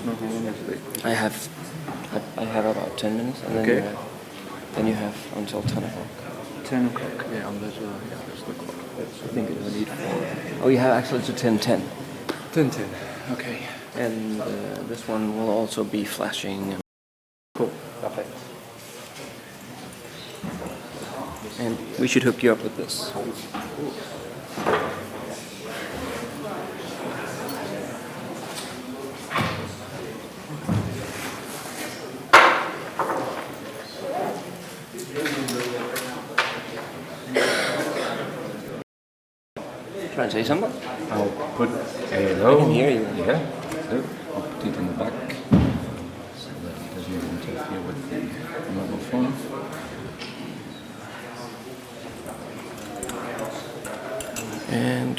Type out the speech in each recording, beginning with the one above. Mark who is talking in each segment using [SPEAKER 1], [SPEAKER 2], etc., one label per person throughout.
[SPEAKER 1] know how long is it.
[SPEAKER 2] I have about 10 minutes, and then you have until 10 o'clock.
[SPEAKER 1] 10 o'clock. Yeah, that's the clock.
[SPEAKER 2] I think it will need 4. Oh, you have actually to 10:10.
[SPEAKER 1] 10:10. Okay.
[SPEAKER 2] And this one will also be flashing.
[SPEAKER 1] Cool. Perfect.
[SPEAKER 2] And we should hook you up with this. Try and say something?
[SPEAKER 1] I'll put hello.
[SPEAKER 2] I can hear you.
[SPEAKER 1] Yeah. So I'll put it in the back so that it doesn't interfere with the mobile phone.
[SPEAKER 2] And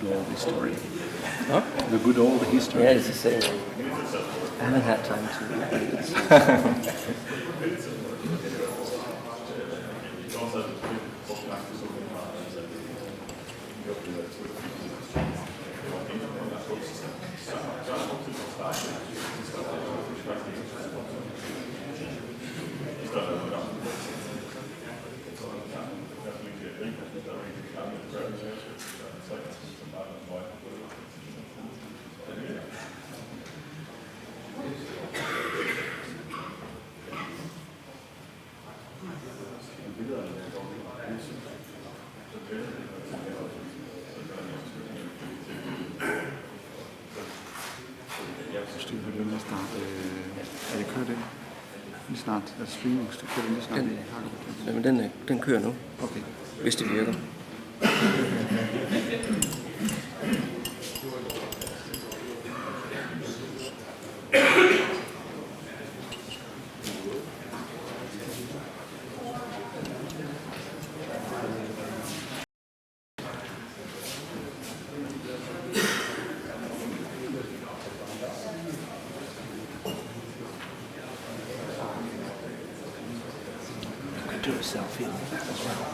[SPEAKER 1] Good old history.
[SPEAKER 2] huh?
[SPEAKER 1] The good old history.
[SPEAKER 2] Yeah, it's the same. I haven't had time to read this.
[SPEAKER 1] Hvis du begynder at starte... Er det kørt ind? Lige snart er streaming, så kører det lige snart i hakker.
[SPEAKER 2] Jamen, den kører nu.
[SPEAKER 1] Okay.
[SPEAKER 2] Hvis det virker. Do a selfie as well.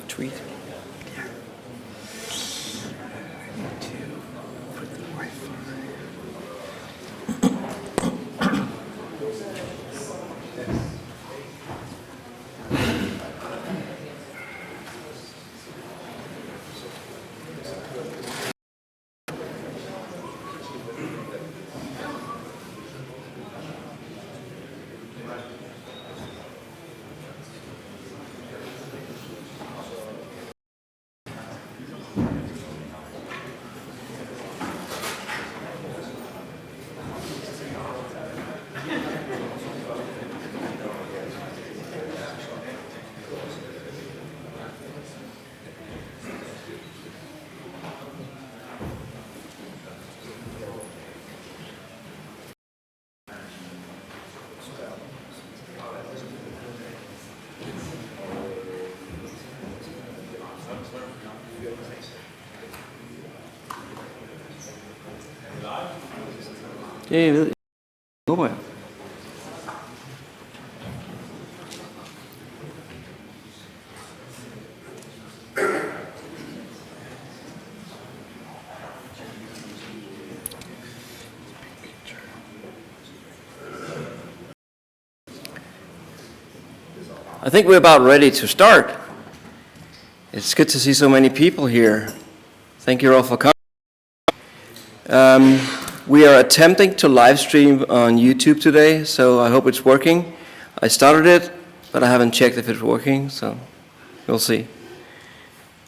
[SPEAKER 2] Tweet. Yeah. I need to put the Wi-Fi. Det ved jeg. Håber jeg. I think we're about ready to start. It's good to see so many people here. Thank you all for coming. We are attempting to live stream on YouTube today, so I hope it's working. I started it, but I haven't checked if it's working, so we'll see.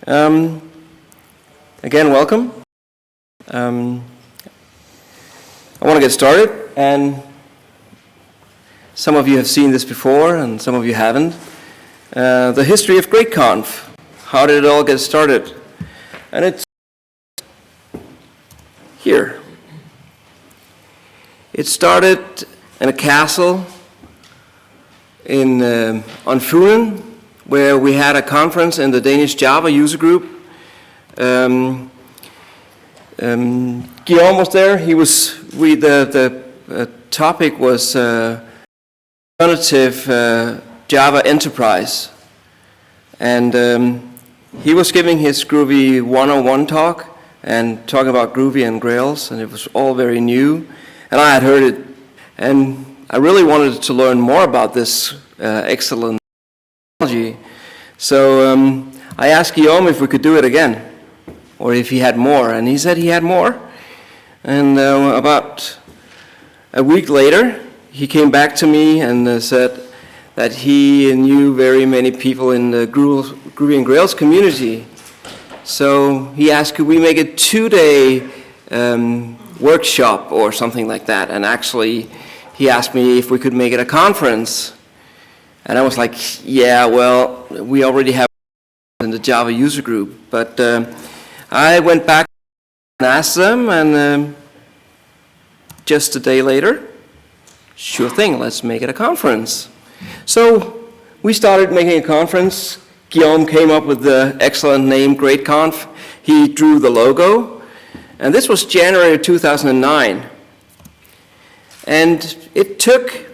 [SPEAKER 2] Again, welcome. I want to get started, and some of you have seen this before, and some of you haven't. The history of GR8Conf. How did it all get started? And it's here. It started in a castle on Funen, where we had a conference in the Danish Java user group. Guillaume was there. The topic was alternative Java enterprise, and he was giving his Groovy 101 talk and talking about Groovy and Grails, and it was all very new, and I had heard it, and I really wanted to learn more about this excellent technology. So I asked Guillaume if we could do it again, or if he had more, and he said he had more. And about a week later, he came back to me and said that he knew very many people in the Groovy and Grails community. So he asked, could we make a 2-day workshop or something like that? And actually, he asked me if we could make it a conference. And I was like, yeah, well, we already have in the Java user group. But I went back and asked them, and just a day later, sure thing, let's make it a conference. So we started making a conference. Guillaume came up with the excellent name GR8Conf. He drew the logo. And this was January 2009. And it took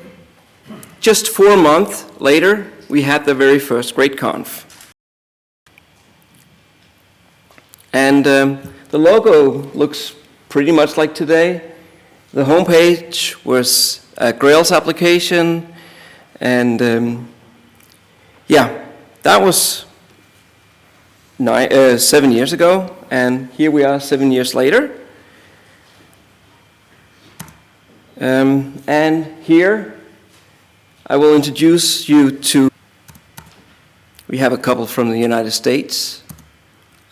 [SPEAKER 2] just 4 months later, we had the very first GR8Conf. And the logo looks pretty much like today. The homepage was a Grails application, and yeah, that was 7 years ago, and here we are 7 years later. And here I will introduce you to, we have a couple from the United States,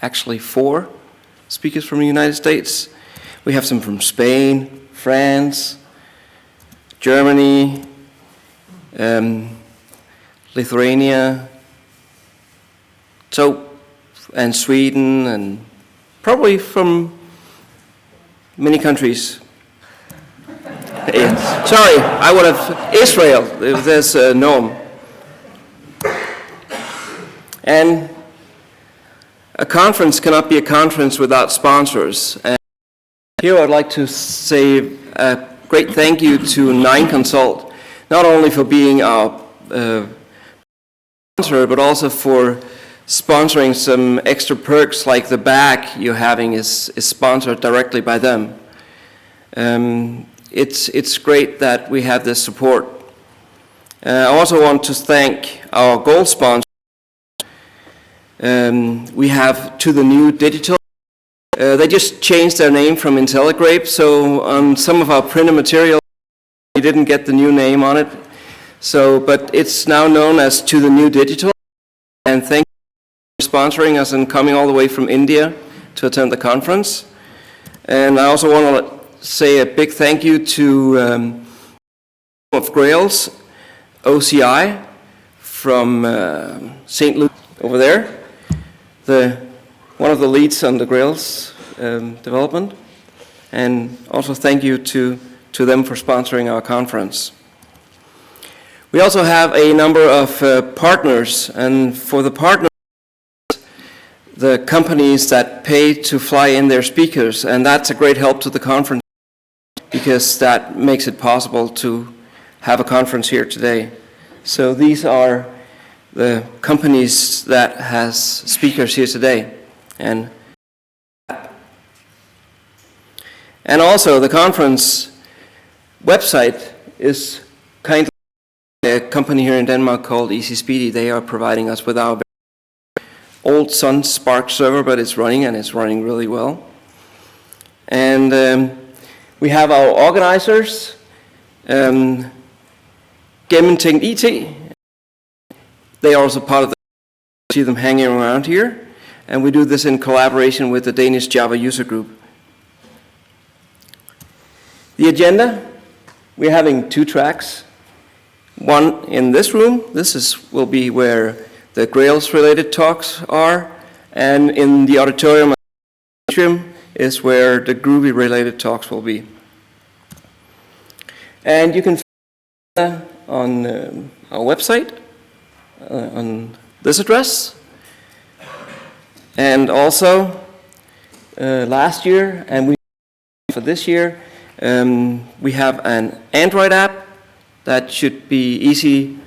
[SPEAKER 2] actually 4 speakers from the United States. We have some from Spain, France, Germany, Lithuania, and Sweden, and probably from many countries. Sorry, I would have Israel, if there's Noam. And a conference cannot be a conference without sponsors. And here I'd like to say a great thank you to 9Consult, not only for being our sponsor, but also for sponsoring some extra perks, like the bag you're having is sponsored directly by them. It's great that we have this support. I also want to thank our gold sponsor. We have To The New Digital. They just changed their name from IntelliGrape, so on some of our printed material, we didn't get the new name on it. So, but it's now known as To The New Digital. And thank you for sponsoring us and coming all the way from India to attend the conference. And I also want to say a big thank you to of Grails, OCI, from St. Louis over there, one of the leads on the Grails development. And also thank you to them for sponsoring our conference. We also have a number of partners, and for the partners, the companies that pay to fly in their speakers, and that's a great help to the conference. because that makes it possible to have a conference here today. So these are the companies that has speakers here today. And also the conference website is kindly a company here in Denmark called Easy Speedy. They are providing us with our old Sun Spark server, but it's running, and it's running really well. And we have our organizers, Gennemtænkt IT. They are also part of the, see them hanging around here. And we do this in collaboration with the Danish Java user group. The agenda, we're having 2 tracks. One in this room, will be where the Grails related talks are, and in the auditorium is where the Groovy related talks will be. And you can find that on our website, on this address. And also, last year, and for this year, we have an Android app that should be easy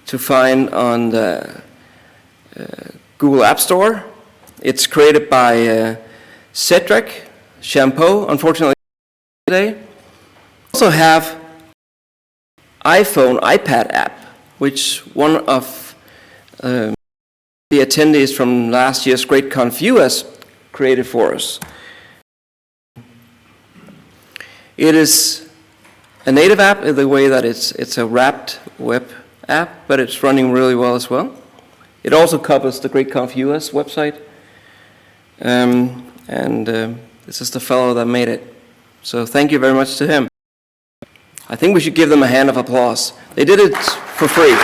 [SPEAKER 2] to find on the Google App Store. It's created by Cedric Champeau, unfortunately today. We also have iPhone, iPad app, which one of the attendees from last year's GR8Conf US created for us. It is a native app in the way that it's a wrapped web app, but it's running really well as well. It also covers the GR8Conf US website. This is the fellow that made it. So thank you very much to him. I think we should give them a hand of applause. They did it for free.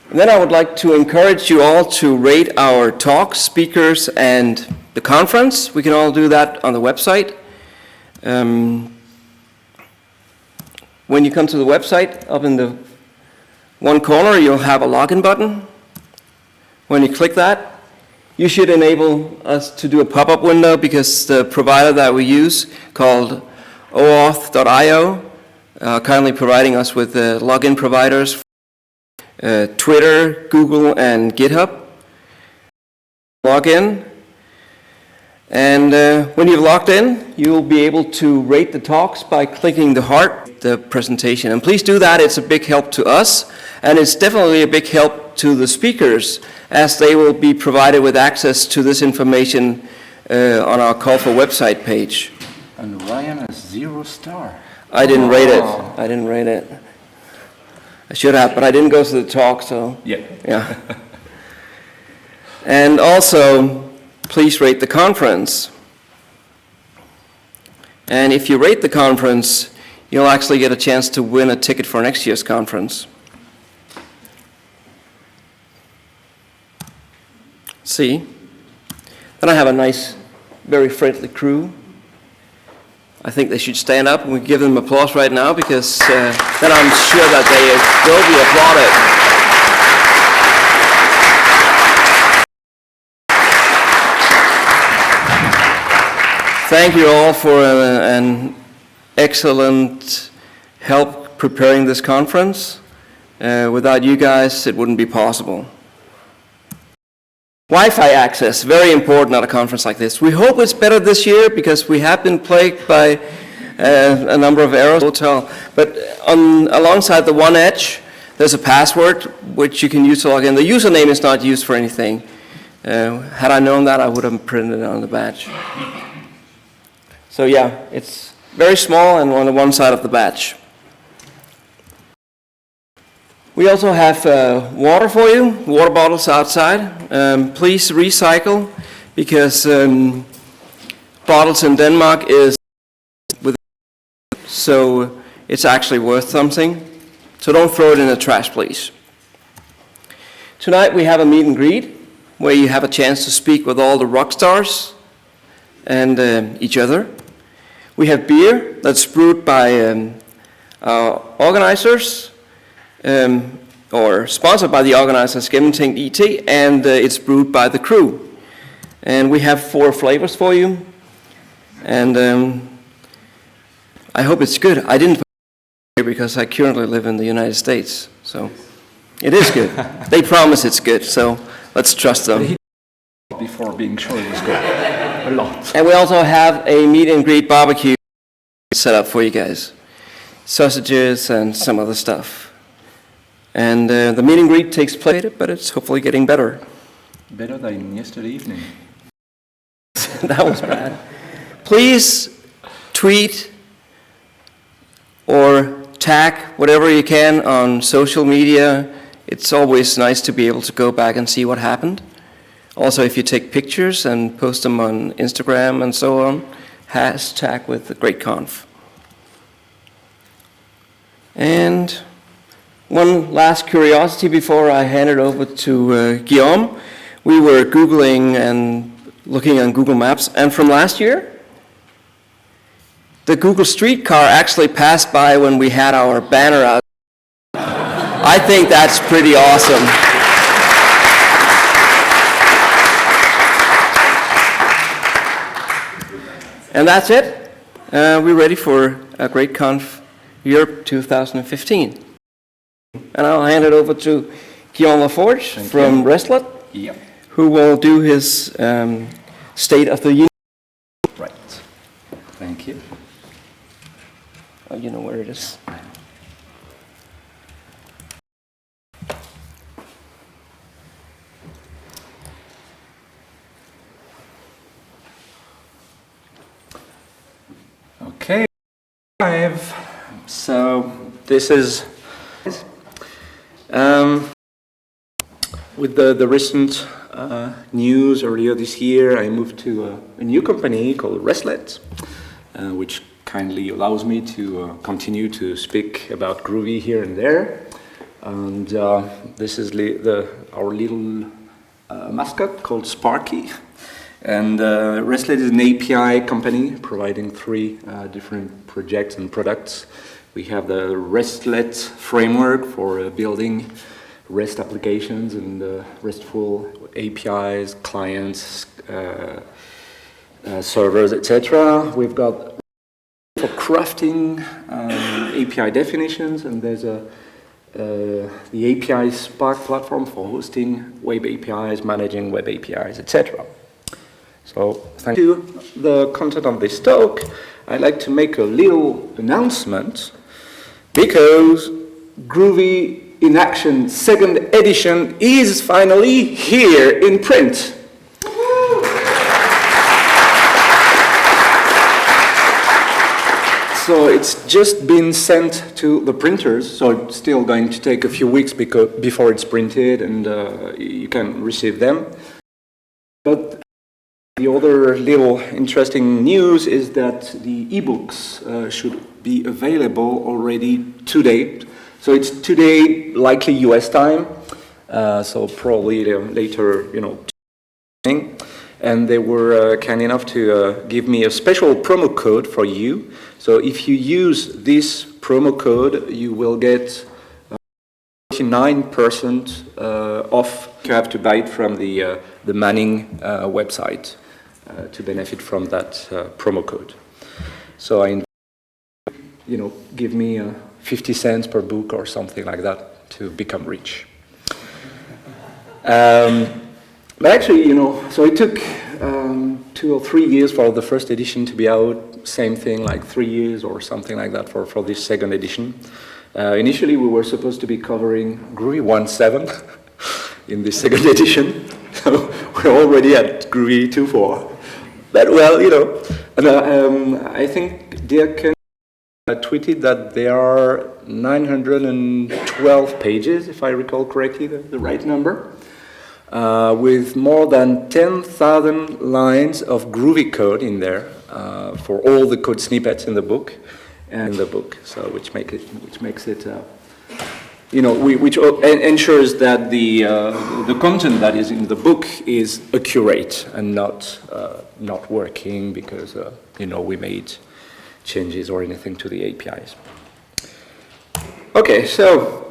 [SPEAKER 2] And then I would like to encourage you all to rate our talks, speakers, and the conference. We can all do that on the website. When you come to the website, up in the one corner, you'll have a login button. When you click that, you should enable us to do a pop-up window, because the provider that we use, called oauth.io, kindly providing us with login providers, Twitter, Google, and GitHub. Log in, and when you've logged in, you'll be able to rate the talks by clicking the heart, the presentation. And please do that. It's a big help to us, and it's definitely a big help to the speakers, as they will be provided with access to this information on our Call for website page.
[SPEAKER 1] And Ryan has 0 star.
[SPEAKER 2] I didn't rate it. I didn't rate it. I should have, but I didn't go to the talk, so. Yeah. And also, please rate the conference. And if you rate the conference, you'll actually get a chance to win a ticket for next year's conference. See? Then I have a nice, very friendly crew. I think they should stand up, and we give them applause right now, because then I'm sure that they will be applauded. Thank you all for an excellent help preparing this conference. Without you guys, it wouldn't be possible. Wi-Fi access, very important at a conference like this. We hope it's better this year, because we have been plagued by a number of errors. Hotel, but alongside the one edge, there's a password which you can use to log in. The username is not used for anything. Had I known that, I would have printed it on the badge. So yeah, it's very small and on the one side of the badge. We also have water for you, water bottles outside. Please recycle, because bottles in Denmark is so it's actually worth something. So don't throw it in the trash, please. Tonight we have a meet and greet where you have a chance to speak with all the rock stars and each other. We have beer that's brewed by our organizers, or sponsored by the organizers, Gennemtænkt IT, and it's brewed by the crew. And we have 4 flavors for you. And I hope it's good. I didn't put it here because I currently live in the United States. So it is good. They promise it's good, so let's trust them.
[SPEAKER 1] Before being sure it was good. A lot.
[SPEAKER 2] And we also have a meet and greet barbecue set up for you guys. Sausages and some other stuff. And the meet and greet takes place, but it's hopefully getting better.
[SPEAKER 1] Better than yesterday evening.
[SPEAKER 2] That was bad. Please tweet or tag whatever you can on social media. It's always nice to be able to go back and see what happened. Also, if you take pictures and post them on Instagram and so on, hashtag with the GR8Conf. And one last curiosity before I hand it over to Guillaume. We were Googling and looking on Google Maps, and from last year, the Google streetcar actually passed by when we had our banner out. I think that's pretty awesome. And that's it. We're ready for GR8Conf Europe 2015. And I'll hand it over to Guillaume Laforge from Wrestlet, who will do his State of the Union.
[SPEAKER 1] Right. Thank you.
[SPEAKER 2] Oh, you know where it is.
[SPEAKER 1] Okay. So this is with the recent news earlier this year, I moved to a new company called Wrestlet, which kindly allows me to continue to speak about Groovy here and there. And this is our little mascot called Sparky. And Wrestlet is an API company providing 3 different projects and products. We have the Wrestlet framework for building REST applications and RESTful APIs, clients, servers, etc. We've got for crafting API definitions, and there's the API Spark platform for hosting web APIs, managing web APIs, etc. So thank you to the content of this talk. I'd like to make a little announcement because Groovy in Action 2nd edition is finally here in print. So it's just been sent to the printers, so it's still going to take a few weeks before it's printed and you can receive them. But the other little interesting news is that the ebooks should be available already today. So it's today, likely US time, so probably later, and they were kind enough to give me a special promo code for you. So if you use this promo code, you will get 49% off. You have to buy it from the Manning website to benefit from that promo code. So I invite you, give me 50 cents per book or something like that to become rich. But actually, so it took 2 or 3 years for the first edition to be out. Same thing, like 3 years or something like that for this 2nd edition. Initially, we were supposed to be covering Groovy 1.7 in this 2nd edition. So we're already at Groovy 2.4. But well, and I think Dirk tweeted that there are 912 pages, if I recall correctly, the right number, with more than 10,000 lines of Groovy code in there for all the code snippets in the book, so which makes it, which ensures that the content that is in the book is accurate and not working because we made changes or anything to the APIs. Okay, so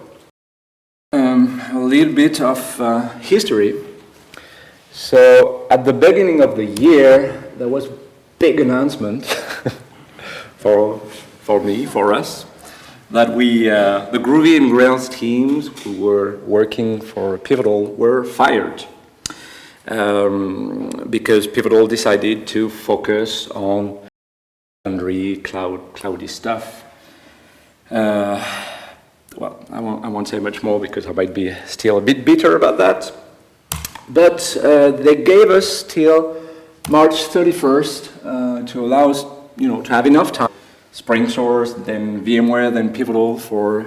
[SPEAKER 1] a little bit of history. So at the beginning of the year, there was a big announcement for me, for us, that the Groovy and Grails teams who were working for Pivotal were fired. Because Pivotal decided to focus on cloudy stuff. Well, I won't say much more because I might be still a bit bitter about that. But they gave us till March 31st to allow us, to have enough time. Spring Source, then VMware, then Pivotal for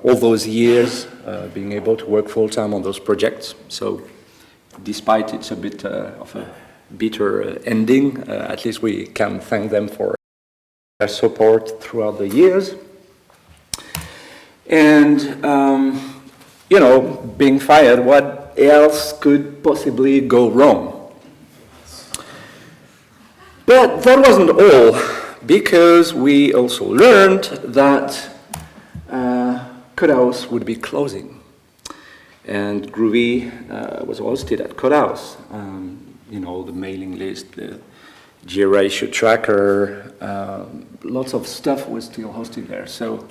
[SPEAKER 1] all those years, being able to work full-time on those projects. So despite it's a bit of a bitter ending, at least we can thank them for their support throughout the years. And, being fired, what else could possibly go wrong? But that wasn't all, because we also learned that Codehouse would be closing. And Groovy was hosted at Codehouse. The mailing list, the GRI issue tracker, lots of stuff was still hosted there. So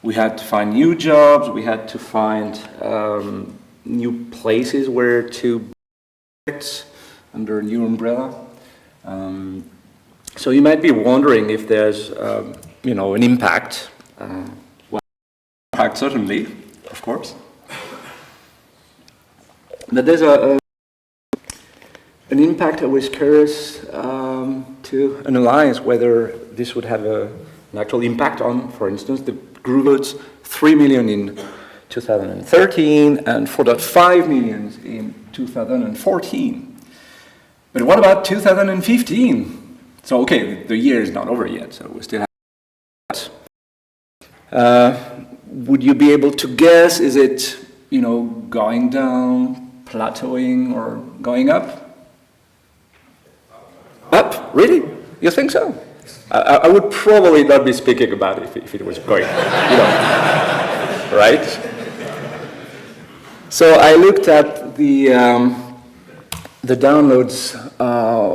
[SPEAKER 1] we had to find new jobs, we had to find new places where to act under a new umbrella. So you might be wondering if there's, an impact. Impact certainly, of course. But there's an impact I was curious to analyze whether this would have an actual impact on, for instance, the Groovy's 3 million in 2013 and 4.5 million in 2014. But what about 2015? So, okay, the year is not over yet, so we still have that. Would you be able to guess, is it, going down, plateauing, or going up? Up? Really? You think so? I would probably not be speaking about it if it was going, right? So I looked at the downloads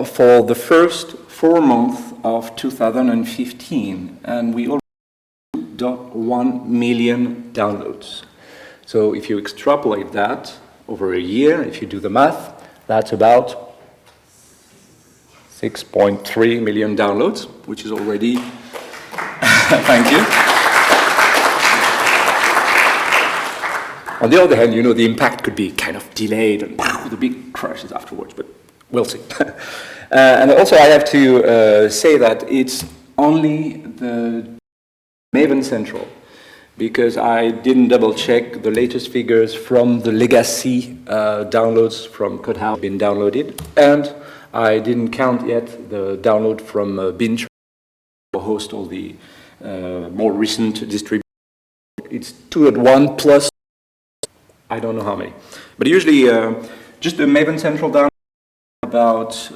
[SPEAKER 1] for the first 4 months of 2015, and we already had 2.1 million downloads. So if you extrapolate that over a year, if you do the math, that's about 6.3 million downloads, which is already, thank you. On the other hand, the impact could be kind of delayed and the big crashes afterwards, but we'll see. And also I have to say that it's only the Maven Central, because I didn't double check the latest figures from the legacy downloads from Codehouse been downloaded, and I didn't count yet the download from Binge to host all the more recent distributions. It's 2.1 plus, I don't know how many. But usually just the Maven Central download about,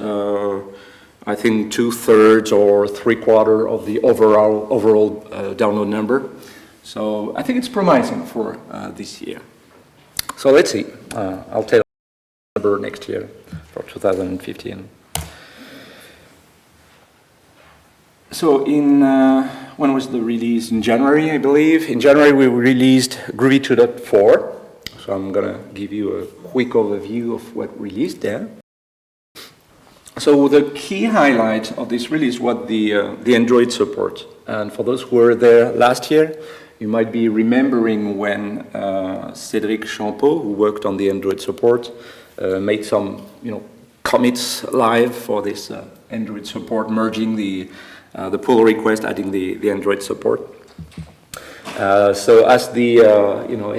[SPEAKER 1] I think 2/3 or 3/4 of the overall download number. So I think it's promising for this year. So let's see. I'll tell the number next year for 2015. So when was the release? In January, I believe. In January we released Groovy 2.4. So I'm gonna give you a quick overview of what released there. So the key highlight of this release was the Android support. And for those who were there last year, you might be remembering when Cédric Champeau, who worked on the Android support, made some commits live for this Android support, merging the pull request, adding the Android support. So as the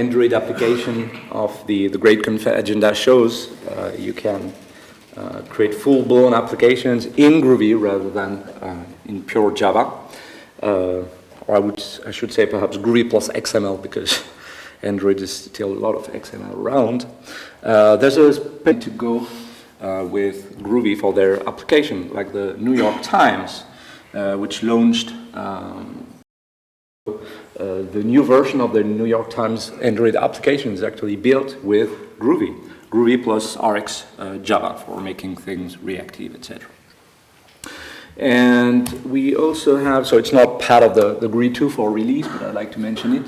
[SPEAKER 1] Android application of the GR8Conf agenda shows, you can create full-blown applications in Groovy rather than in pure Java. Or I should say perhaps Groovy plus XML, because Android is still a lot of XML around. There's a way to go with Groovy for their application, like the New York Times, which launched the new version of the New York Times Android application is actually built with Groovy, Groovy plus RX Java for making things reactive, etc. And we also have, so it's not part of the Groovy 2 for release, but I'd like to mention it.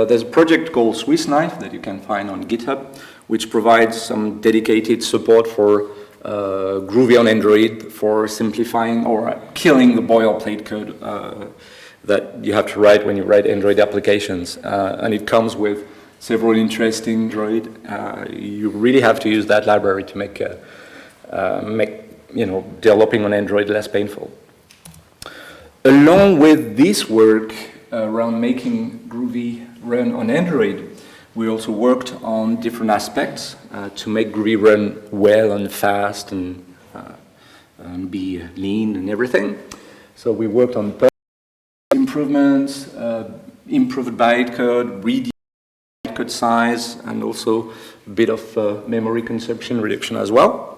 [SPEAKER 1] There's a project called Swiss Knife that you can find on GitHub, which provides some dedicated support for Groovy on Android for simplifying or killing the boilerplate code that you have to write when you write Android applications. And it comes with several interesting Android. You really have to use that library to make developing on Android less painful. Along with this work around making Groovy run on Android, we also worked on different aspects to make Groovy run well and fast and be lean and everything. So we worked on improvements, improved bytecode, reduced bytecode size, and also a bit of memory consumption reduction as well.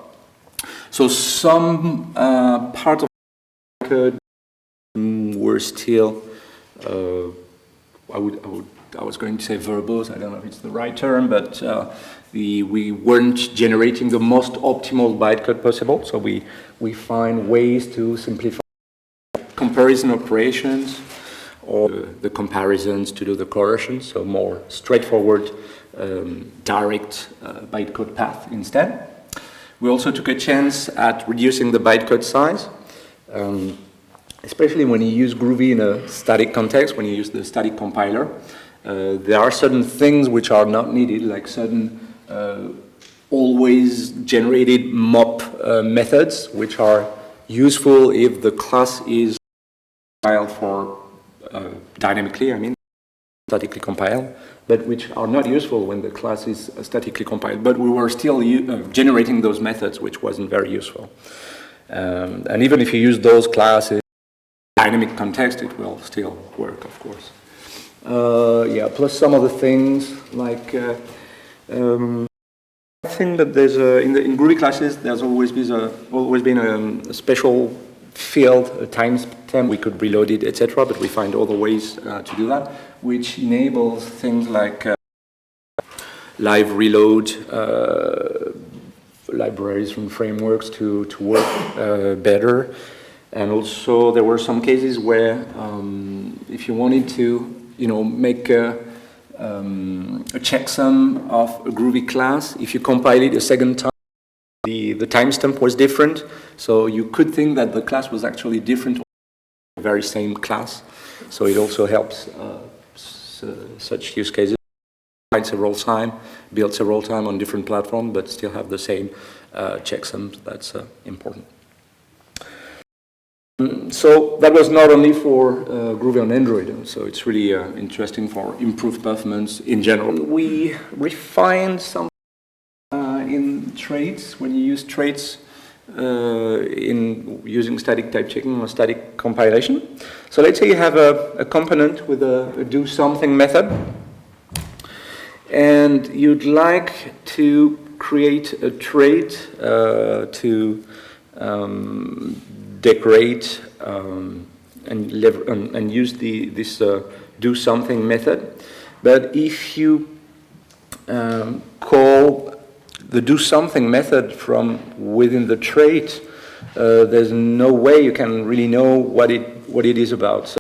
[SPEAKER 1] So some part of the code were still, I was going to say verbose, I don't know if it's the right term, but we weren't generating the most optimal bytecode possible, so we find ways to simplify comparison operations or the comparisons to do the correlations, so more straightforward, direct bytecode path instead. We also took a chance at reducing the bytecode size, especially when you use Groovy in a static context, when you use the static compiler. There are certain things which are not needed, like certain always generated mop methods, which are useful if the class is compiled for dynamically, statically compiled, but which are not useful when the class is statically compiled. But we were still generating those methods, which wasn't very useful. And even if you use those classes in dynamic context, it will still work, of course. Plus some other things like I think that there's in Groovy classes there's always been a special field, a timestamp. We could reload it, etc. But we find other ways to do that, which enables things like live reload libraries from frameworks to work better. And also there were some cases where if you wanted to make a checksum of a Groovy class, if you compile it a second time, the timestamp was different, so you could think that the class was actually different, the very same class. So it also helps such use cases. Build several times on different platforms, but still have the same checksums. That's important. So that was not only for Groovy on Android, so it's really interesting for improved performance in general. We refined some in traits, when you use traits in using static type checking or static compilation. So let's say you have a component with a do something method, and you'd like to create a trait to decorate and use this do something method. But if you call the do something method from within the trait, there's no way you can really know what it is about. So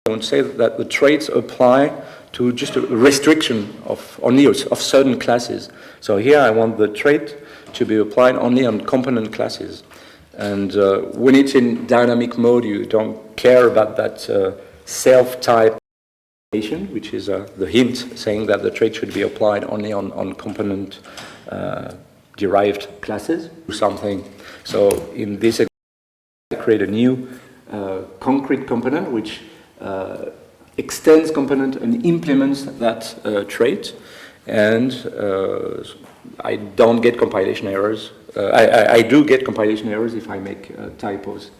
[SPEAKER 1] I would say that the traits apply to just a restriction of certain classes. So here I want the trait to be applied only on component classes. And when it's in dynamic mode, you don't care about that self-type, which is the hint saying that the trait should be applied only on component derived classes or something. So in this example, I create a new concrete component which extends component and implements that trait, and I don't get compilation errors. I do get compilation errors if I make typos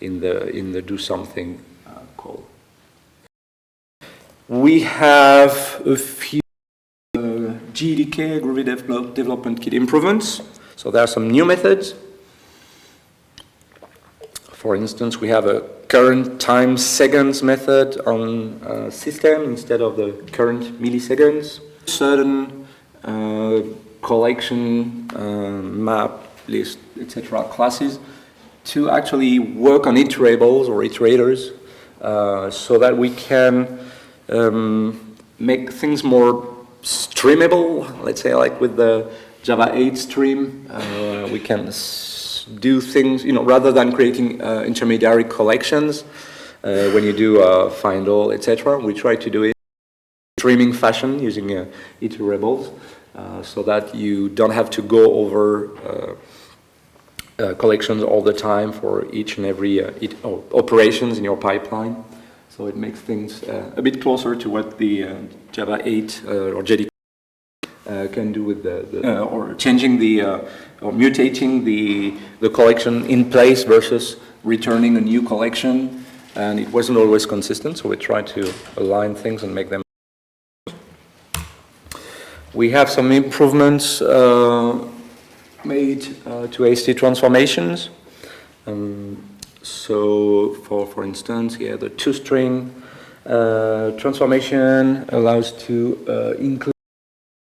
[SPEAKER 1] in the do something call. We have a few GDK, Groovy Development Kit improvements. So there are some new methods. For instance, we have a current time seconds method on system instead of the current milliseconds. Certain collection, map, list, etc. classes to actually work on iterables or iterators so that we can make things more streamable. Let's say like with the Java 8 stream, we can do things, rather than creating intermediary collections when you do find all, etc. We try to do it in streaming fashion using iterables so that you don't have to go over collections all the time for each and every operations in your pipeline. So it makes things a bit closer to what the Java 8 or JDK can do with or changing or mutating the collection in place versus returning a new collection. And it wasn't always consistent, so we tried to align things and make them. We have some improvements made to AST transformations. So for instance, the two-string transformation allows to include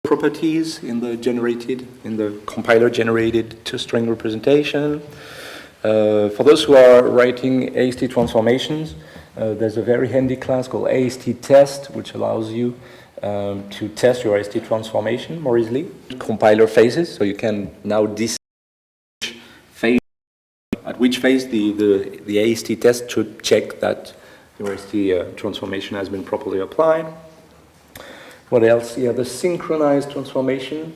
[SPEAKER 1] properties in the compiler-generated two-string representation. For those who are writing AST transformations, there's a very handy class called AST test, which allows you to test your AST transformation more easily. Compiler phases, so you can now decide at which phase the AST test should check that your AST transformation has been properly applied. What else? The synchronized transformation.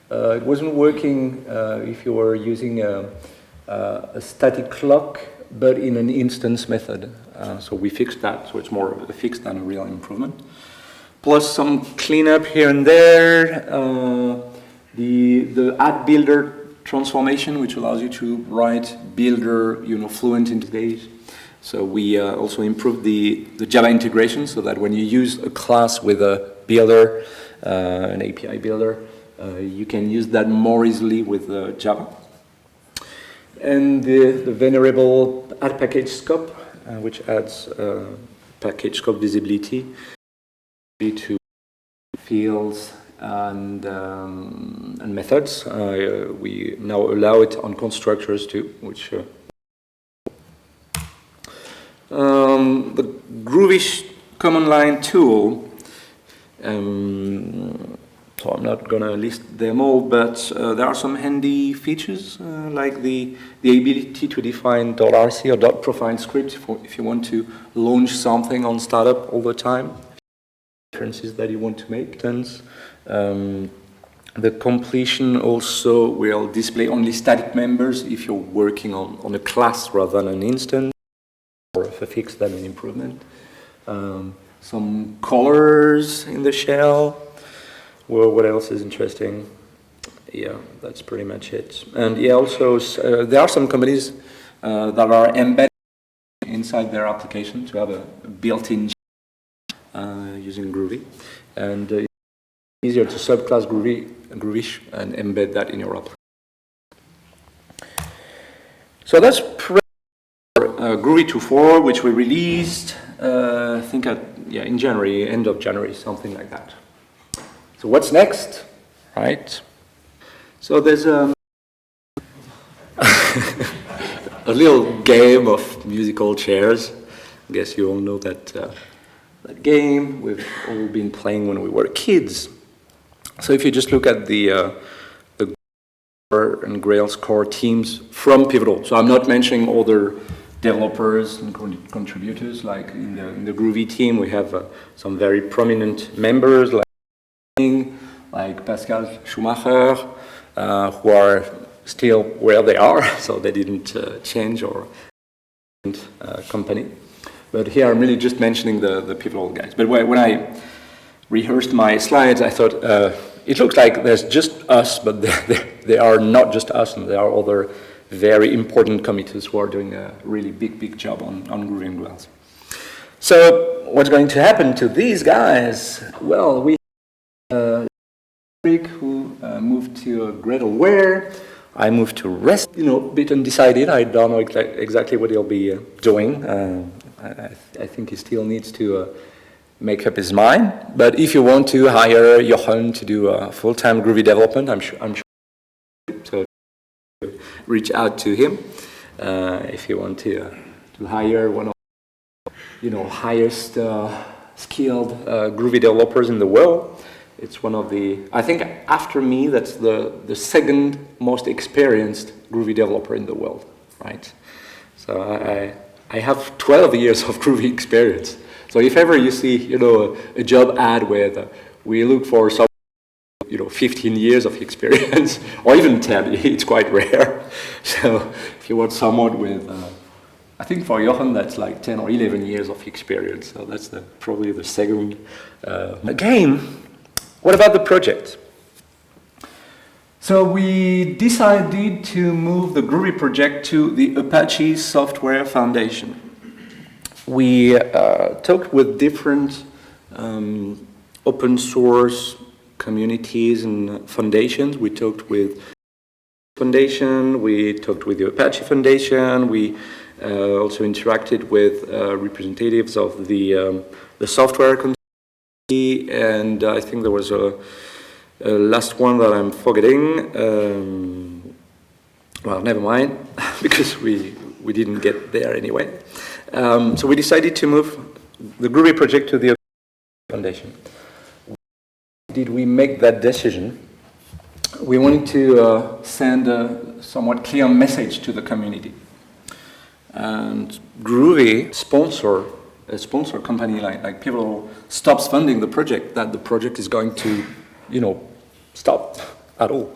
[SPEAKER 1] It wasn't working if you were using a static clock, but in an instance method. So we fixed that, so it's more of a fix than a real improvement. Plus some cleanup here and there. The add builder transformation, which allows you to write builder, fluent into days. So we also improved the Java integration so that when you use a class with a builder, an API builder, you can use that more easily with Java. And the venerable add package scope, which adds package scope visibility to fields and methods. We now allow it on constructors too, which the Groovy command line tool. So I'm not going to list them all, but there are some handy features like the ability to define $C or .profile script if you want to launch something on startup all the time. Differences that you want to make. The completion also will display only static members if you're working on a class rather than an instance, or if a fix than an improvement. Some colors in the shell. Well, what else is interesting? Yeah, that's pretty much it. And also, there are some companies that are embedded inside their application to have a built-in using Groovy. And it's easier to subclass Groovy and embed that in your application. So that's Groovy 2.4, which we released, I think in January, end of January, something like that. So what's next, right? So there's a little game of musical chairs. I guess you all know that game. We've all been playing when we were kids. So if you just look at the Core and Grails core teams from Pivotal. So I'm not mentioning other developers and contributors. Like in the Groovy team, we have some very prominent members like Pascal Schumacher, who are still where they are, so they didn't change or company. But here I'm really just mentioning the Pivotal guys. But when I rehearsed my slides, I thought it looks like there's just us, but they are not just us, and there are other very important committers who are doing a really big job on Groovy and Grails. So what's going to happen to these guys? Well, we who moved to Gradleware. I moved to REST, a bit undecided. I don't know exactly what he'll be doing. I think he still needs to make up his mind. But if you want to hire Jochen to do full-time Groovy development, I'm sure reach out to him if you want to hire one of highest skilled Groovy developers in the world. It's one of the, I think after me, that's the second most experienced Groovy developer in the world, right? So I have 12 years of Groovy experience. So if ever you see, a job ad where we look for some, 15 years of experience, or even 10, it's quite rare. So if you want someone with, I think for Johan that's like 10 or 11 years of experience. So that's probably the second game. What about the project? So we decided to move the Groovy project to the Apache Software Foundation. We talked with different open source communities and foundations. We talked with Foundation, we talked with the Apache Foundation, we also interacted with representatives of the software community, and I think there was a last one that I'm forgetting. Well, never mind, because we didn't get there anyway. So we decided to move the Groovy project to the Foundation. Did we make that decision? We wanted to send a somewhat clear message to the community. And Groovy a sponsor company like people stops funding the project, that the project is going to, stop at all.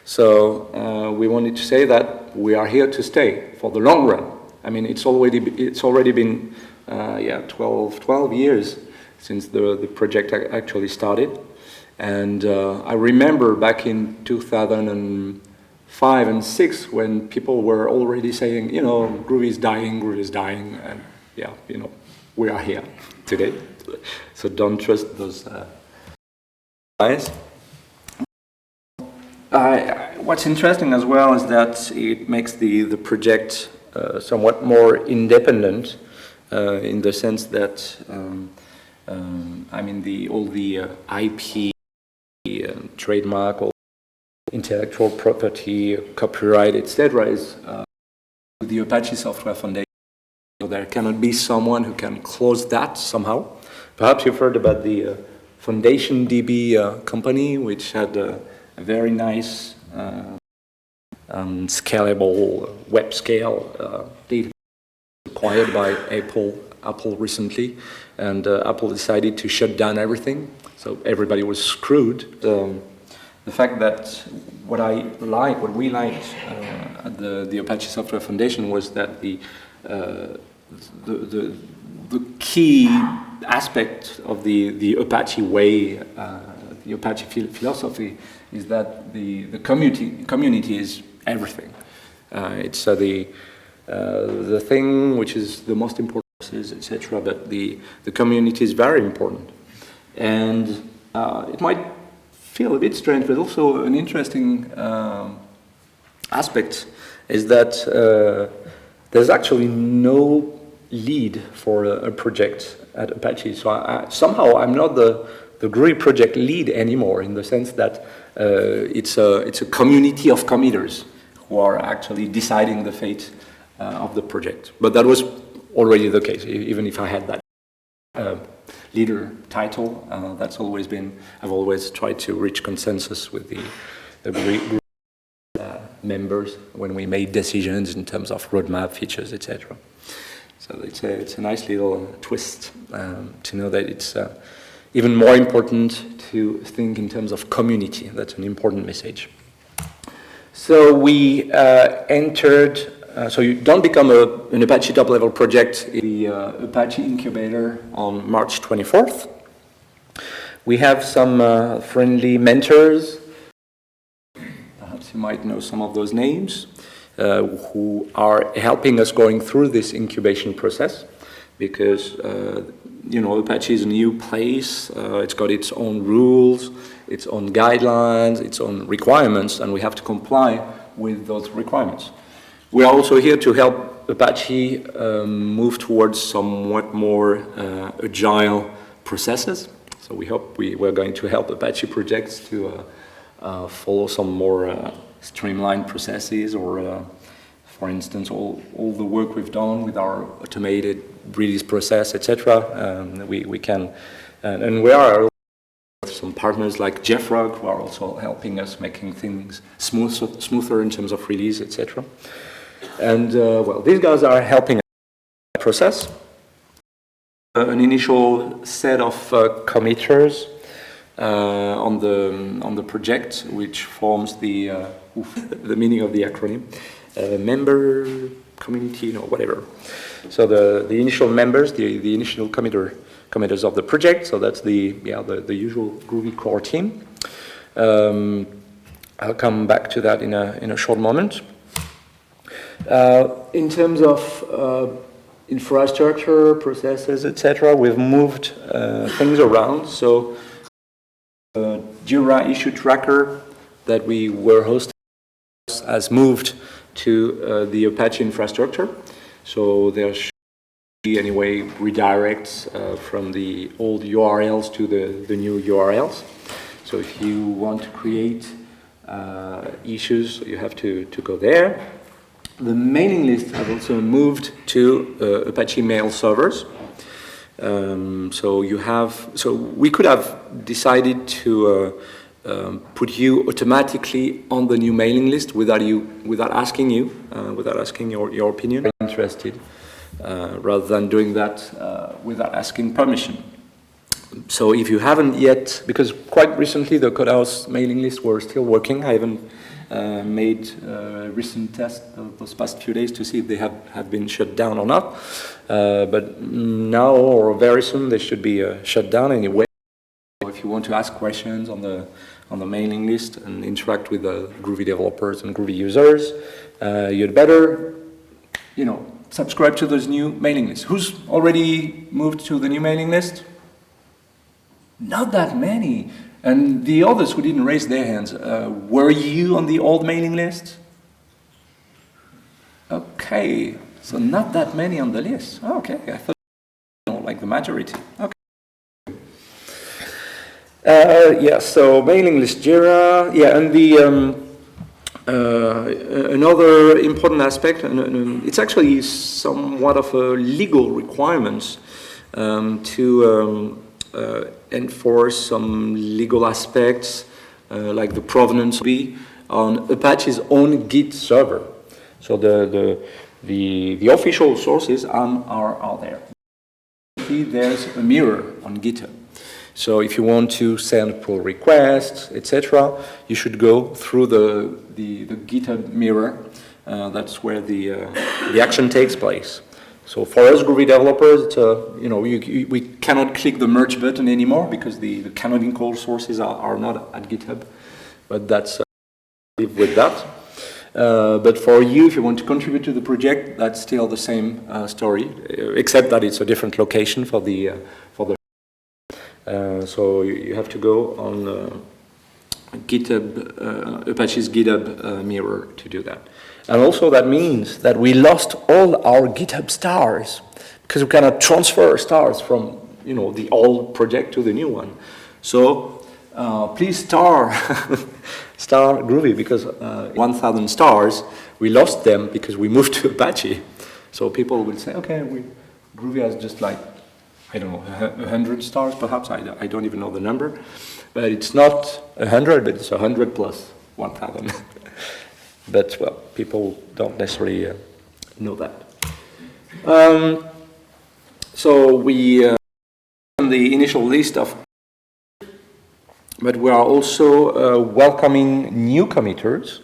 [SPEAKER 1] So we wanted to say that we are here to stay for the long run. I mean, it's already been 12 years since the project actually started. And I remember back in 2005 and 6 when people were already saying, Groovy is dying, and we are here today. So don't trust those guys. What's interesting as well is that it makes the project somewhat more independent in the sense that all the IP, trademark, or intellectual property, copyright, etc. is the Apache Software Foundation. So there cannot be someone who can close that somehow. Perhaps you've heard about the Foundation DB company, which had a very nice scalable web scale data acquired by Apple recently, and Apple decided to shut down everything, so everybody was screwed. The fact that what we liked at the Apache Software Foundation was that the key aspect of the Apache way, the Apache philosophy, is that the community is everything. It's the thing which is the most important, etc. But the community is very important, and it might feel a bit strange, but also an interesting aspect is that there's actually no lead for a project at Apache. So somehow I'm not the Groovy project lead anymore, in the sense that it's a community of committers who are actually deciding the fate of the project. But that was already the case, even if I had that leader title. I've always tried to reach consensus with the group members when we made decisions in terms of roadmap, features, etc. So it's a nice little twist to know that it's even more important to think in terms of community. That's an important message. So we entered. So you don't become an Apache top-level project in the Apache incubator on March 24th. We have some friendly mentors. Perhaps you might know some of those names, who are helping us going through this incubation process, because Apache is a new place. It's got its own rules, its own guidelines, its own requirements, and we have to comply with those requirements. We are also here to help Apache move towards somewhat more agile processes. So we hope we're going to help Apache projects to follow some more streamline processes, or for instance, all the work we've done with our automated release process, etc. We can, and we are some partners like JFrog who are also helping us making things smoother in terms of release, etc. And well, these guys are helping us process. An initial set of committers on the project, which forms the meaning of the acronym, member community, whatever. So the initial members, the initial committers of the project. So that's the usual Groovy core team. I'll come back to that in a short moment. In terms of infrastructure, processes, etc., we've moved things around. So Jira issue tracker that we were hosting has moved to the Apache infrastructure. So there should be anyway redirects from the old URLs to the new URLs. So if you want to create issues, you have to go there. The mailing list has also moved to Apache mail servers. So we could have decided to put you automatically on the new mailing list without asking your opinion. I'm interested, rather than doing that without asking permission. So if you haven't yet, because quite recently the Codehouse mailing list were still working. I haven't made recent tests those past few days to see if they have been shut down or not. But now or very soon they should be shut down anyway. So if you want to ask questions on the mailing list and interact with the Groovy developers and Groovy users, you'd better, subscribe to those new mailing lists. Who's already moved to the new mailing list? Not that many. And the others who didn't raise their hands, were you on the old mailing list? Okay, so not that many on the list. Okay, I thought like the majority. Okay. Yeah, so mailing list Jira. Yeah, and the another important aspect, and it's actually somewhat of a legal requirement to enforce some legal aspects like the provenance be on Apache's own Git server. So the official sources are there. There's a mirror on GitHub. So if you want to send pull requests, etc., you should go through the GitHub mirror. That's where the action takes place. So for us Groovy developers, we cannot click the merge button anymore because the canonical sources are not at GitHub. But that's live with that. But for you, if you want to contribute to the project, that's still the same story, except that it's a different location for the. So you have to go on GitHub, Apache's GitHub mirror to do that. And also that means that we lost all our GitHub stars because we cannot transfer stars from the old project to the new one. So please star Groovy, because 1,000 stars we lost them because we moved to Apache. So people will say, okay, Groovy has just like 100 stars perhaps. I don't even know the number, but it's not 100, but it's 100 plus 1,000. But, well, people don't necessarily know that. So we on the initial list of, but we are also welcoming new committers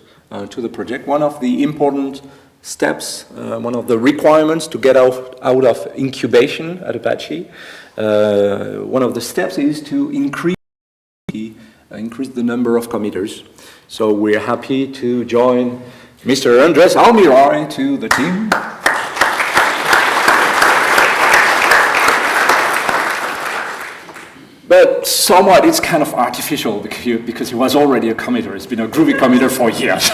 [SPEAKER 1] to the project. One of the important steps, one of the requirements to get out of incubation at Apache, one of the steps is to increase the number of committers. So we're happy to join Mr. Andres Almirar to the team. But somewhat it's kind of artificial because he was already a committer. It's been a Groovy committer for years.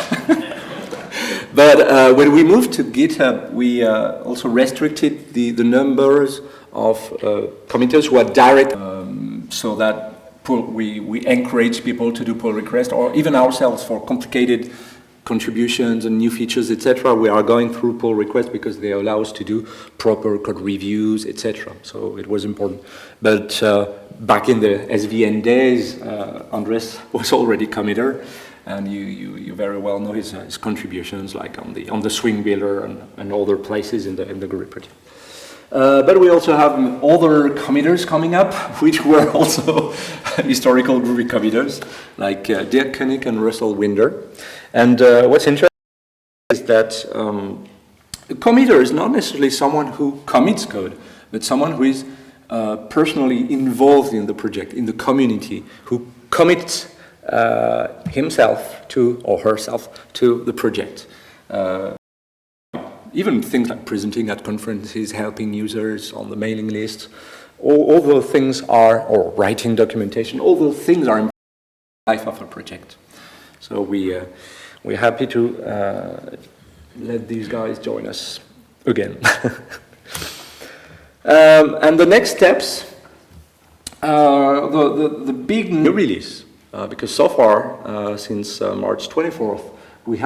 [SPEAKER 1] But when we moved to GitHub, we also restricted the numbers of committers who are direct, so that we encourage people to do pull requests, or even ourselves for complicated contributions and new features, etc., we are going through pull requests because they allow us to do proper code reviews, etc. So it was important. But back in the SVN days, Andres was already committer, and you very well know his contributions, like on the swing builder and other places in the Groovy project. But we also have other committers coming up, which were also historical Groovy committers, like Dirk Koenig and Russell Winder. And what's interesting is that a committer is not necessarily someone who commits code, but someone who is personally involved in the project, in the community, who commits himself to or herself to the project. Even things like presenting at conferences, helping users on the mailing list, all those things are, or writing documentation, all those things are in the life of a project. So we're happy to let these guys join us again. And the next steps are the big new release, because so far, since March 24th, we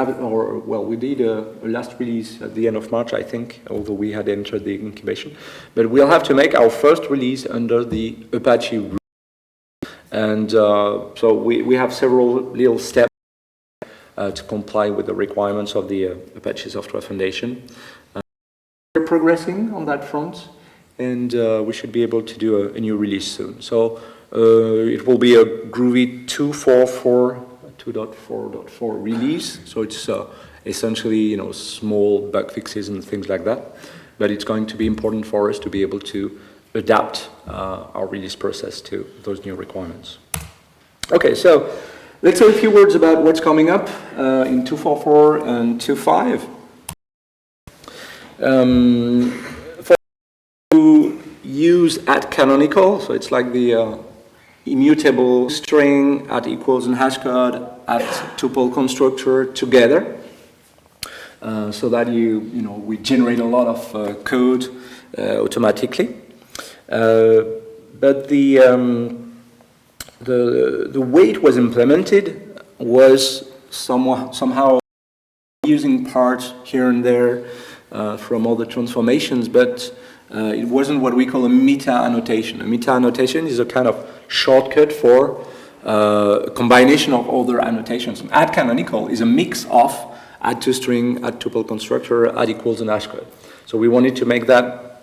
[SPEAKER 1] did a last release at the end of March, I think, although we had entered the incubation. But we'll have to make our first release under the Apache root. And so we have several little steps to comply with the requirements of the Apache Software Foundation. We're progressing on that front, and we should be able to do a new release soon. So it will be a Groovy 2.4.4 release, so it's essentially small bug fixes and things like that. But it's going to be important for us to be able to adapt our release process to those new requirements. Okay, so let's say a few words about what's coming up in 2.4.4 and 2.5. For to use @canonical, so it's like the immutable string @equals and hash code @tuple constructor together, so that we generate a lot of code automatically. But the way it was implemented was somehow using parts here and there from other transformations, but it wasn't what we call a meta annotation. A meta annotation is a kind of shortcut for a combination of other annotations. @canonical is a mix of @toString, @tuple constructor, @equals and hash code. So we wanted to make that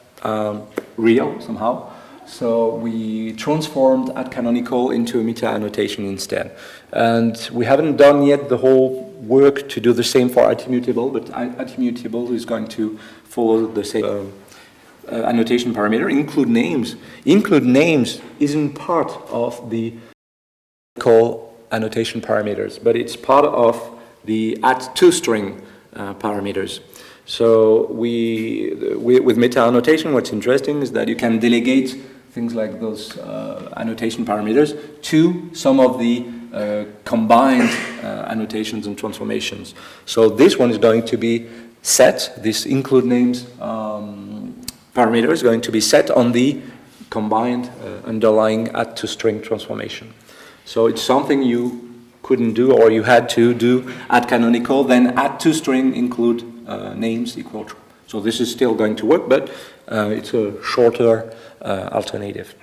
[SPEAKER 1] real somehow. So we transformed @canonical into a meta annotation instead. And we haven't done yet the whole work to do the same for @immutable, but @immutable is going to follow the same annotation parameter, include names. Include names isn't part of the annotation parameters, but it's part of the @toString parameters. So with meta annotation, what's interesting is that you can delegate things like those annotation parameters to some of the combined annotations and transformations. So this one is going to be set, this include names parameter is going to be set on the combined underlying @toString transformation. So it's something you couldn't do, or you had to do @canonical, then @toString include names equal true. So this is still going to work, but it's a shorter alternative.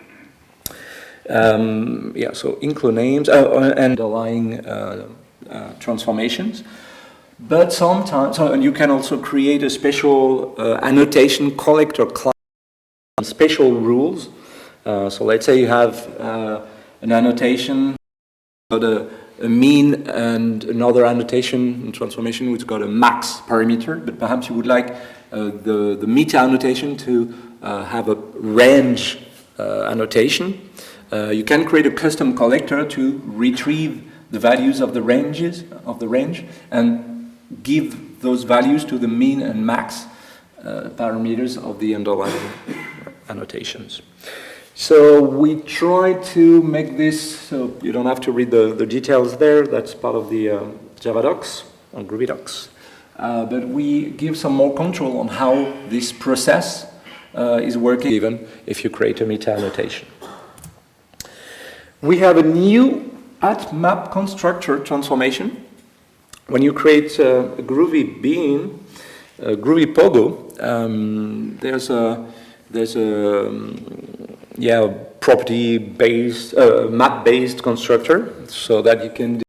[SPEAKER 1] So include names and underlying transformations. But sometimes, and you can also create a special annotation collector class, special rules. So let's say you have an annotation, got a mean, and another annotation and transformation which got a max parameter, but perhaps you would like the meta annotation to have a range annotation. You can create a custom collector to retrieve the values of the range and give those values to the mean and max parameters of the underlying annotations. So we try to make this, so you don't have to read the details there, that's part of the Java docs, or Groovy docs. But we give some more control on how this process is working, even if you create a meta annotation. We have a new @map constructor transformation, when you create a Groovy bean, a Groovy Pogo, there's a property-based, map-based constructor, so that you can do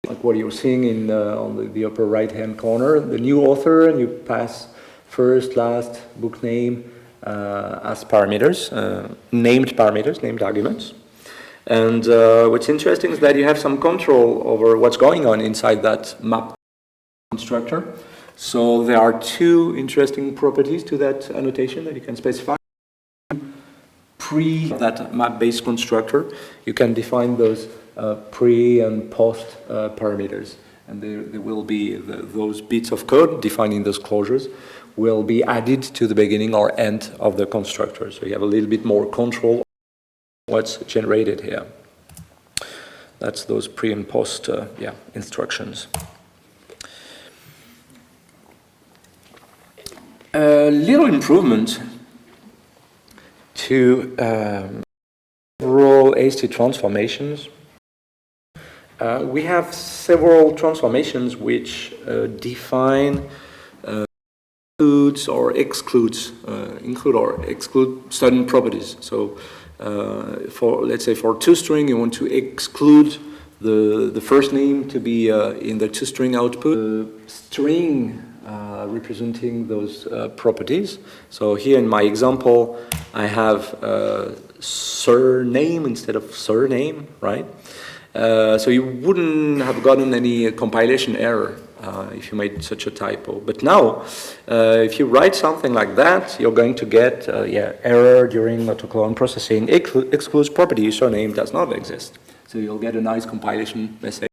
[SPEAKER 1] like what you're seeing in on the upper right-hand corner, the new author, and you pass first, last, book name as parameters, named arguments. And what's interesting is that you have some control over what's going on inside that map constructor. So there are two interesting properties to that annotation that you can specify. Pre that map-based constructor, you can define those pre and post parameters, and there will be those bits of code defining those closures will be added to the beginning or end of the constructor. So you have a little bit more control over what's generated here. That's those pre and post instructions. A little improvement to several AST transformations. We have several transformations which define include or exclude certain properties. So let's say for toString, you want to exclude the first name to be in the toString output, the string representing those properties. So here in my example, I have surname instead of surname, right? So you wouldn't have gotten any compilation error if you made such a typo. But now, if you write something like that, you're going to get error during autoclone processing. Excludes property, surname does not exist. So you'll get a nice compilation message.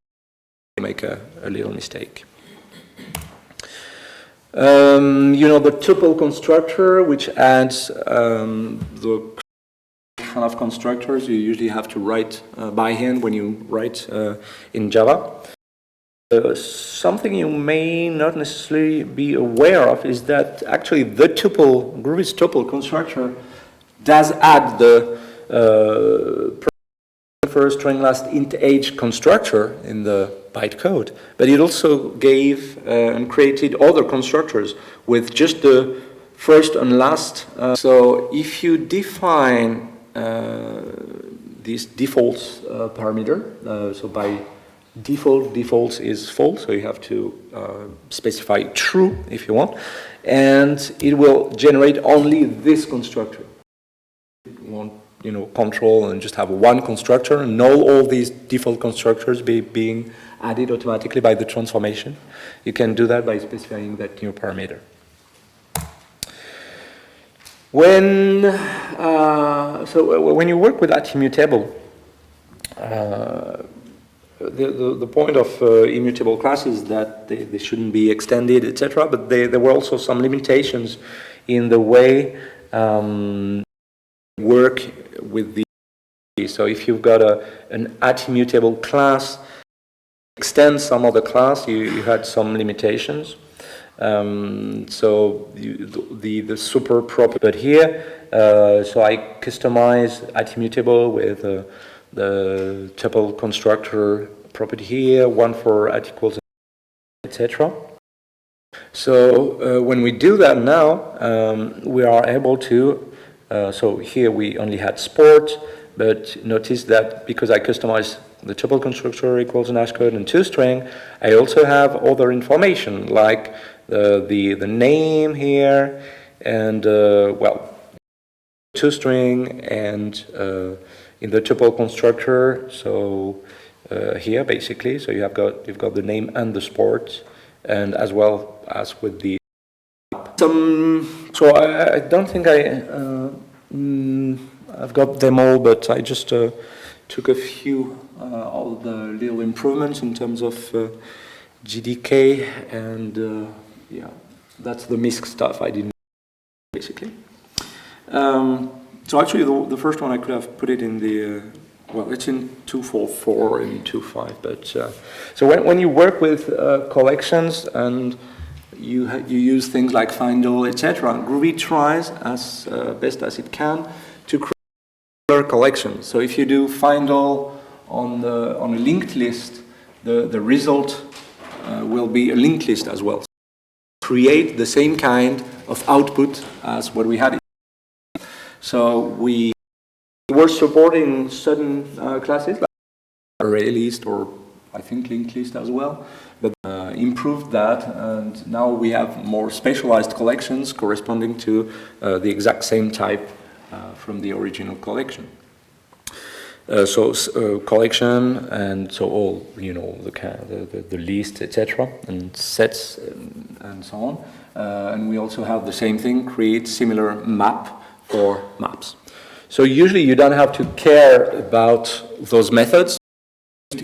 [SPEAKER 1] Make a little mistake. The tuple constructor, which adds the kind of constructors you usually have to write by hand when you write in Java. Something you may not necessarily be aware of is that actually the tuple, Groovy's tuple constructor, does add the first string last int age constructor in the bytecode, but it also gave and created other constructors with just the first and last. So if you define this defaults parameter, so by defaults is false, so you have to specify true if you want, and it will generate only this constructor. You want control and just have one constructor and null all these default constructors being added automatically by the transformation. You can do that by specifying that new parameter. When you work with that immutable, the point of immutable classes is that they shouldn't be extended, etc. But there were also some limitations in the way work with the. So if you've got an @immutable class, extend some other class, you had some limitations. So the super proper, but here, so I customize @immutable with the tuple constructor property here, one for @equals, etc. So when we do that now, we are able to. So here we only had sport, but notice that because I customized the tuple constructor equals an hash code and toString, I also have other information like the name here and toString and in the tuple constructor. So here basically, so you've got the name and the sport, and as well as with the. So I don't think I've got them all, but I just took a few of the little improvements in terms of GDK, and that's the MISC stuff I didn't basically. So actually the first one I could have put it in the it's in 2.4.4 and 2.5, but so when you work with collections and you use things like find all, etc. Groovy tries as best as it can to create collections. So if you do find all on a linked list, the result will be a linked list as well. Create the same kind of output as what we had. So we were supporting certain classes, like array list or I think linked list as well, but improved that, and now we have more specialized collections corresponding to the exact same type from the original collection. Collection, and so all, you know, the list, etc., and sets and so on. And we also have the same thing, create similar map for maps. So usually you don't have to care about those methods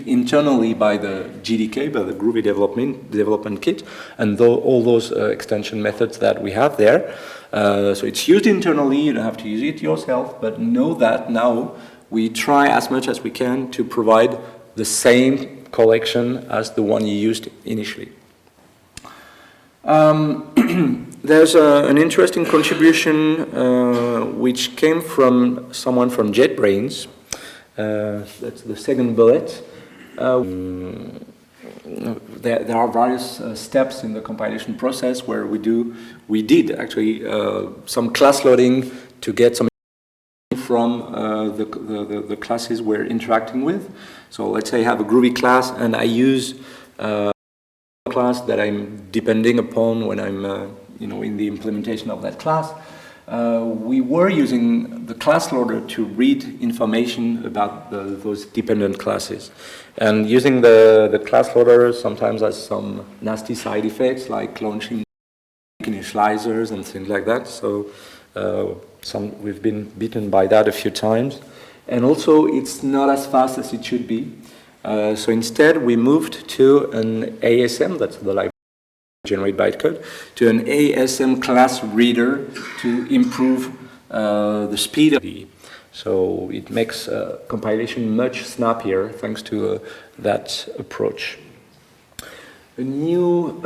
[SPEAKER 1] internally by the GDK, by the Groovy development kit, and all those extension methods that we have there. So it's used internally, you don't have to use it yourself, but know that now we try as much as we can to provide the same collection as the one you used initially. There's an interesting contribution which came from someone from JetBrains. That's the second bullet. There are various steps in the compilation process where we did actually some class loading to get some from the classes we're interacting with. So let's say I have a Groovy class and I use a class that I'm depending upon when I'm in the implementation of that class. We were using the class loader to read information about those dependent classes. And using the class loader sometimes has some nasty side effects like launching initializers and things like that. So we've been bitten by that a few times. And also it's not as fast as it should be. So instead we moved to an ASM, that's the library generate bytecode, to an ASM class reader to improve the speed of the. So it makes compilation much snappier thanks to that approach. A new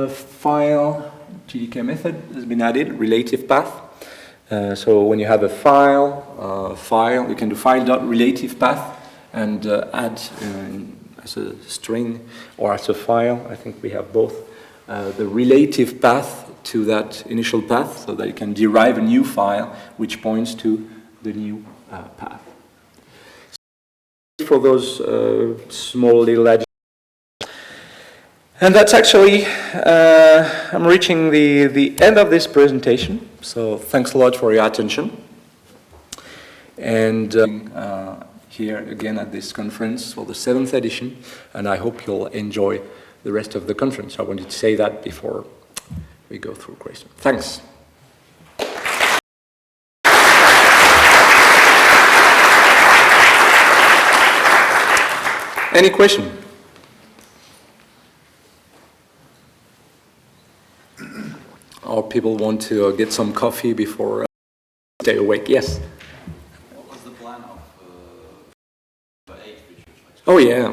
[SPEAKER 1] file GDK method has been added, relative path. So when you have a file, you can do file.relativePath and add as a string or as a file. I think we have both the relative path to that initial path so that you can derive a new file which points to the new path. For those small little additions. And that's actually, I'm reaching the end of this presentation. So thanks a lot for your attention. And here again at this conference for the 7th edition. And I hope you'll enjoy the rest of the conference. I wanted to say that before we go through questions. Thanks. Any question? Or people want to get some coffee before stay awake? Yes?
[SPEAKER 3] What was the plan of Java 8 features?
[SPEAKER 1] Oh yeah.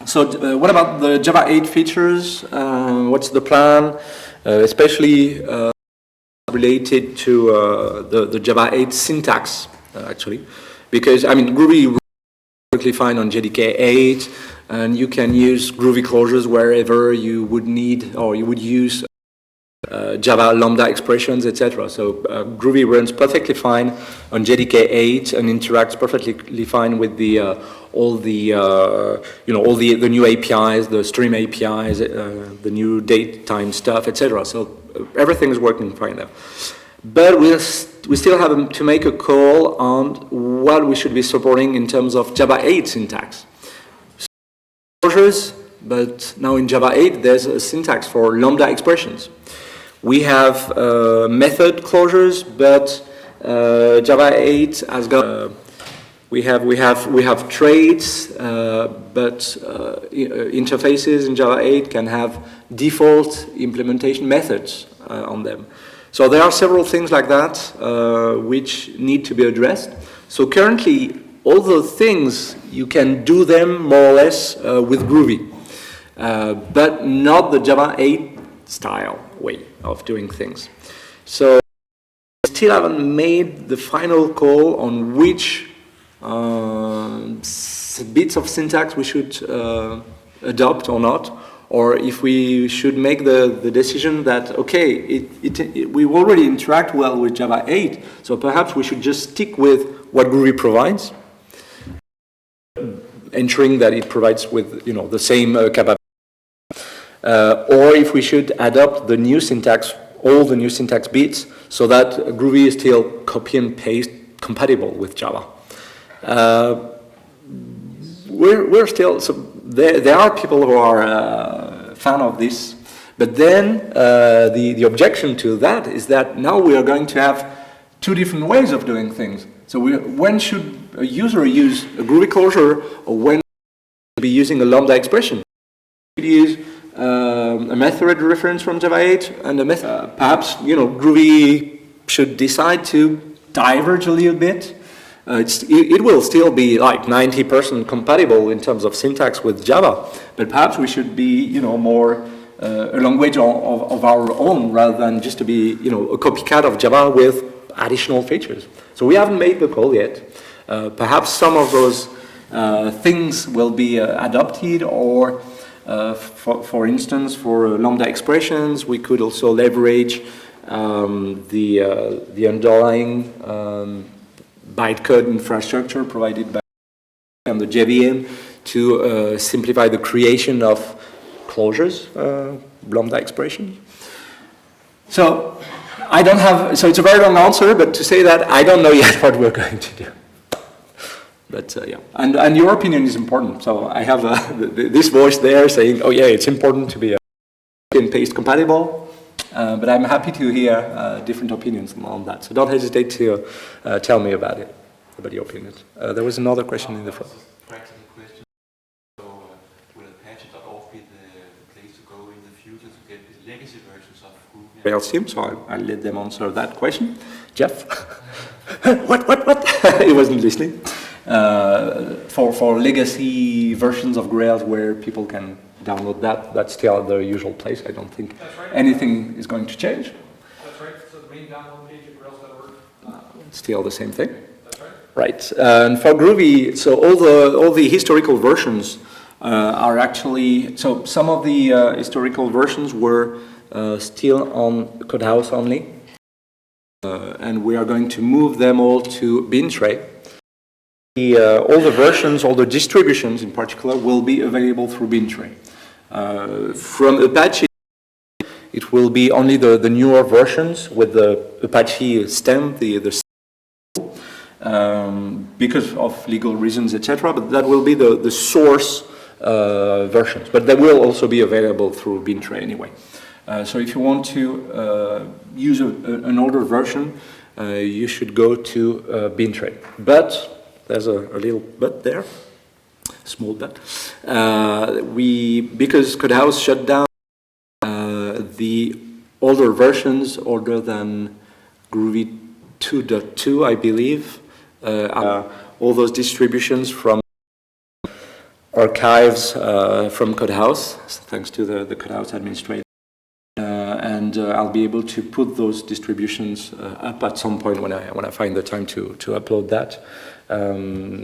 [SPEAKER 1] So what about the Java 8 features? What's the plan? Especially related to the Java 8 syntax, actually. Because, I mean, Groovy works perfectly fine on JDK 8, and you can use Groovy closures wherever you would need, or you would use Java Lambda expressions, etc. So Groovy runs perfectly fine on JDK 8 and interacts perfectly fine with all the new APIs, the stream APIs, the new date time stuff, etc. So everything is working fine now. But we still have to make a call on what we should be supporting in terms of Java 8 syntax. So, closures, but now in Java 8 there's a syntax for Lambda expressions. We have method closures, but Java 8 has got we have traits, but interfaces in Java 8 can have default implementation methods on them. So there are several things like that which need to be addressed. So currently, all those things you can do them more or less with Groovy, but not the Java 8 style way of doing things. So we still haven't made the final call on which bits of syntax we should adopt or not, or if we should make the decision that, okay, we already interact well with Java 8, so perhaps we should just stick with what Groovy provides, ensuring that it provides with the same capability. Or if we should adopt the new syntax, all the new syntax bits, so that Groovy is still copy and paste compatible with Java. We're still, so there are people who are fan of this, but then the objection to that is that now we are going to have two different ways of doing things. So when should a user use a Groovy closure, or when should be using a Lambda expression? Use a method reference from Java 8 and a method. Perhaps Groovy should decide to diverge a little bit. It will still be like 90% compatible in terms of syntax with Java, but perhaps we should be more a language of our own, rather than just to be a copycat of Java with additional features. So we haven't made the call yet. Perhaps some of those things will be adopted, or for instance, for Lambda expressions, we could also leverage the underlying bytecode infrastructure provided by the JVM to simplify the creation of closures, Lambda expressions. So I don't have, so it's a very long answer, but to say that I don't know yet what we're going to do. But yeah, and your opinion is important. So I have this voice there saying, oh yeah, it's important to be and paste compatible. But I'm happy to hear different opinions on that. So don't hesitate to tell me about it, about your opinions. There was another question in the front.
[SPEAKER 3] Practical question. So will Apache.org be the place to go in the future to get the legacy versions of Groovy?
[SPEAKER 1] Rails team, so I'll let them answer that question. Jeff? What? He wasn't listening. For legacy versions of Grails where people can download that's still the usual place. I don't think anything is going to change.
[SPEAKER 4] That's right. So the main download page at Grails.org.
[SPEAKER 1] It's still the same thing.
[SPEAKER 4] That's right.
[SPEAKER 1] Right. And for Groovy, so all the historical versions are actually, so some of the historical versions were still on Codehouse only, and we are going to move them all to Bintray. All the versions, all the distributions in particular, will be available through Bintray. From Apache, it will be only the newer versions with the Apache stem, because of legal reasons, etc. But that will be the source versions. But they will also be available through Bintray anyway. So if you want to use an older version, you should go to Bintray. But there's a little but there, small but. Because Codehouse shut down the older versions, older than Groovy 2.2, I believe, all those distributions from archives from Codehouse, thanks to the Codehouse administrator. And I'll be able to put those distributions up at some point when I find the time to upload that.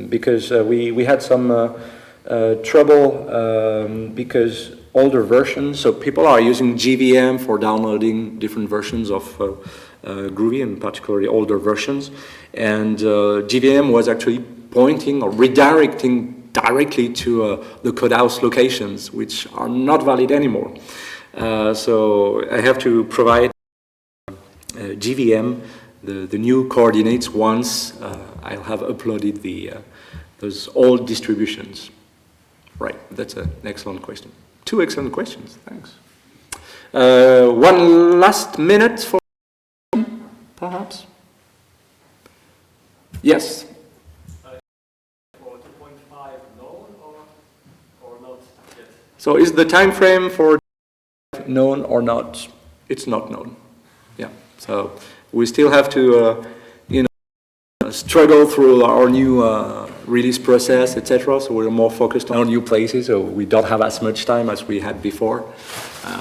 [SPEAKER 1] Because we had some trouble because older versions, so people are using JVM for downloading different versions of Groovy, and particularly older versions, and JVM was actually pointing or redirecting directly to the Codehouse locations, which are not valid anymore. So I have to provide JVM the new coordinates once I'll have uploaded those old distributions. Right, that's an excellent question. Two excellent questions, thanks. One last minute for perhaps? Yes?
[SPEAKER 4] For 2.5 known or not yet?
[SPEAKER 1] So is the time frame for known or not? It's not known. Yeah, so we still have to struggle through our new release process, etc. So we're more focused on new places, so we don't have as much time as we had before.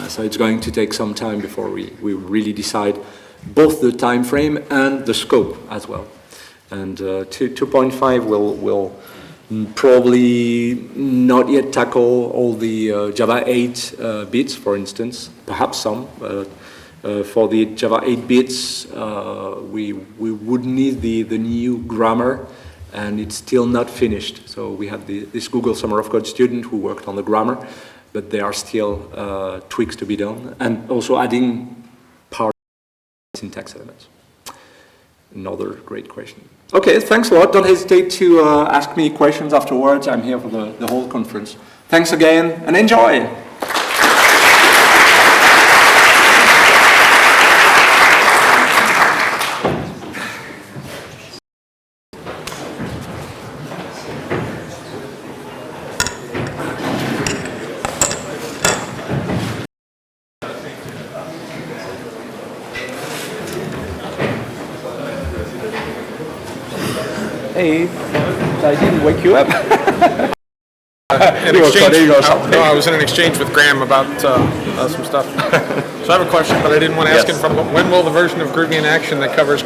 [SPEAKER 1] So it's going to take some time before we really decide both the time frame and the scope as well. And 2.5 will Probably not yet tackle all the Java 8 bits, for instance, perhaps some, but for the Java 8 bits, we would need the new grammar, and it's still not finished. So we had this Google Summer of Code student who worked on the grammar, but there are still tweaks to be done, and also adding part syntax elements. Another great question. Okay, thanks a lot. Don't hesitate to ask me questions afterwards. I'm here for the whole conference. Thanks again, and enjoy! Hey, I didn't wake you up.
[SPEAKER 5] An exchange. No, I was in an exchange with Graham about some stuff. So I have a question, but I didn't want to ask him from when will the version of Groovy in Action that covers